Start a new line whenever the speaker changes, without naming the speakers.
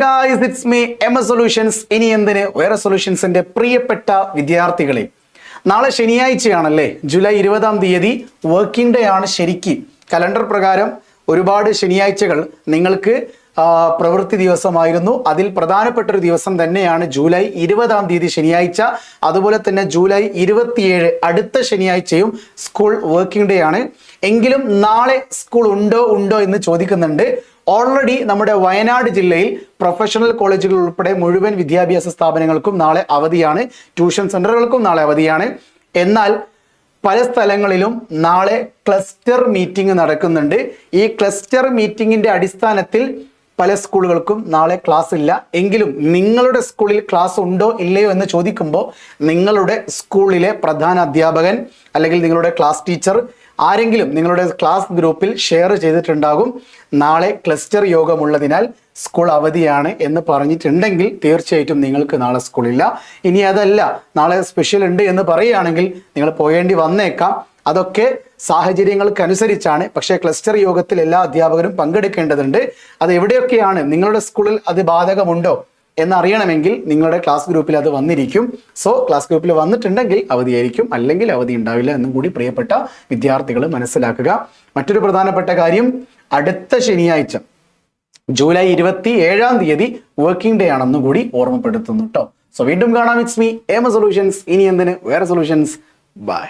Guys, it's me MS solutions. ഇനി എന്തിന് വേറെ സൊല്യൂഷൻസിന്റെ പ്രിയപ്പെട്ട വിദ്യാർത്ഥികളെ, നാളെ ശനിയാഴ്ചയാണല്ലേ, ജൂലൈ 20-ാം തീയതി വർക്കിംഗ് ഡേ ആണ്. ശരിക്കും കലണ്ടർ പ്രകാരം ഒരുപാട് ശനിയാഴ്ചകൾ നിങ്ങൾക്ക് പ്രവൃത്തി ദിവസമായിരുന്നു. അതിൽ പ്രധാനപ്പെട്ട ഒരു ദിവസം തന്നെയാണ് ജൂലൈ 20-ാം തീയതി ശനിയാഴ്ച. അതുപോലെ തന്നെ ജൂലൈ 27 അടുത്ത ശനിയാഴ്ചയും സ്കൂൾ വർക്കിംഗ് ഡേ ആണ്. എങ്കിലും നാളെ സ്കൂൾ ഉണ്ടോ എന്ന് ചോദിക്കുന്നുണ്ട്. ഓൾറെഡി നമ്മുടെ വയനാട് ജില്ലയിൽ പ്രൊഫഷണൽ കോളേജുകൾ ഉൾപ്പെടെ മുഴുവൻ വിദ്യാഭ്യാസ സ്ഥാപനങ്ങൾക്കും നാളെ അവധിയാണ്. ട്യൂഷൻ സെന്ററുകൾക്കും നാളെ അവധിയാണ്. എന്നാൽ പല സ്ഥലങ്ങളിലും നാളെ ക്ലസ്റ്റർ മീറ്റിംഗ് നടക്കുന്നുണ്ട്. ഈ ക്ലസ്റ്റർ മീറ്റിംഗിന്റെ അടിസ്ഥാനത്തിൽ പല സ്കൂളുകൾക്കും നാളെ ക്ലാസ് ഇല്ല. എങ്കിലും നിങ്ങളുടെ സ്കൂളിൽ ക്ലാസ് ഉണ്ടോ ഇല്ലയോ എന്ന് ചോദിക്കുമ്പോൾ നിങ്ങളുടെ സ്കൂളിലെ പ്രധാന അധ്യാപകൻ അല്ലെങ്കിൽ നിങ്ങളുടെ ക്ലാസ് ടീച്ചർ ആരെങ്കിലും നിങ്ങളുടെ ക്ലാസ് ഗ്രൂപ്പിൽ ഷെയർ ചെയ്തിട്ടുണ്ടാകും, നാളെ ക്ലസ്റ്റർ യോഗമുള്ളതിനാൽ സ്കൂൾ അവധിയാണ് എന്ന് പറഞ്ഞിട്ടുണ്ടെങ്കിൽ തീർച്ചയായിട്ടും നിങ്ങൾക്ക് നാളെ സ്കൂളില്ല. ഇനി അതല്ല, നാളെ സ്പെഷ്യൽ ഉണ്ട് എന്ന് പറയുകയാണെങ്കിൽ നിങ്ങൾ പോയേണ്ടി വന്നേക്കാം. അതൊക്കെ സാഹചര്യങ്ങൾക്കനുസരിച്ചാണ്. പക്ഷേ ക്ലസ്റ്റർ യോഗത്തിൽ എല്ലാ അധ്യാപകരും പങ്കെടുക്കേണ്ടതുണ്ട്. അത് എവിടെയൊക്കെയാണ്, നിങ്ങളുടെ സ്കൂളിൽ അത് ബാധകമുണ്ടോ എന്നറിയണമെങ്കിൽ നിങ്ങളുടെ ക്ലാസ് ഗ്രൂപ്പിൽ അത് വന്നിരിക്കും. സോ ക്ലാസ് ഗ്രൂപ്പിൽ വന്നിട്ടുണ്ടെങ്കിൽ അവധിയായിരിക്കും, അല്ലെങ്കിൽ അവധി ഉണ്ടാവില്ല എന്നും കൂടി പ്രിയപ്പെട്ട വിദ്യാർത്ഥികൾ മനസ്സിലാക്കുക. മറ്റൊരു പ്രധാനപ്പെട്ട കാര്യം, അടുത്ത ശനിയാഴ്ച ജൂലൈ 27-ാം തീയതി വർക്കിംഗ് ഡേ ആണെന്നും കൂടി ഓർമ്മപ്പെടുത്തുന്നു കേട്ടോ. സോ വീണ്ടും കാണാം. It's me MS solutions. ഇനി എന്തിന് വേറെ സൊല്യൂഷൻസ്. ബൈ.